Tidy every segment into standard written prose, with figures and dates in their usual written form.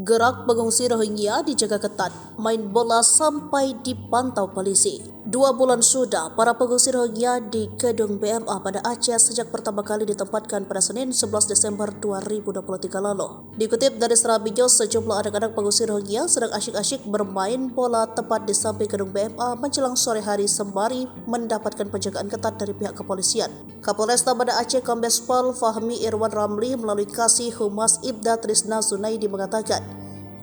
Gerak pengungsi Rohingya dijaga ketat, main bola sampai dipantau polisi. 2 bulan sudah para pengungsi Rohingya di gedung BMA pada Aceh sejak pertama kali ditempatkan pada Senin 11 Desember 2023 lalu. Dikutip dari Serambi News, sejumlah anak-anak pengungsi Rohingya sedang asyik-asyik bermain bola tepat di samping gedung BMA menjelang sore hari sembari mendapatkan penjagaan ketat dari pihak kepolisian. Kapolresta Banda Aceh Kombes Pol Fahmi Irwan Ramli melalui Kasih Humas Ibda Trisna Zunaidi mengatakan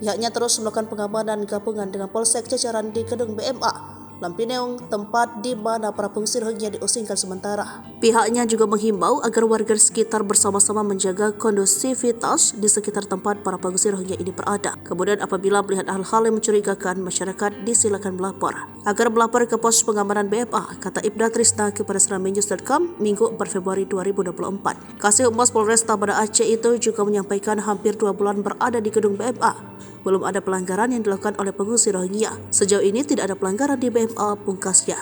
pihaknya terus melakukan pengamanan gabungan dengan Polsek jajaran di gedung BMA Lampineung, tempat di mana para pengungsi Rohingya diusingkan sementara. Pihaknya juga menghimbau agar warga sekitar bersama-sama menjaga kondusivitas di sekitar tempat para pengungsi Rohingya ini berada. Kemudian apabila melihat hal-hal yang mencurigakan, masyarakat disilakan melapor. Agar melapor ke pos pengamanan BMA, kata Ibda Trisna kepada serambinews.com Minggu 4 Februari 2024. Kasih Humas Polresta Banda Aceh itu juga menyampaikan hampir 2 bulan berada di gedung BMA. Belum ada pelanggaran yang dilakukan oleh pengungsi Rohingya. Sejauh ini tidak ada pelanggaran di BMA, pungkasnya.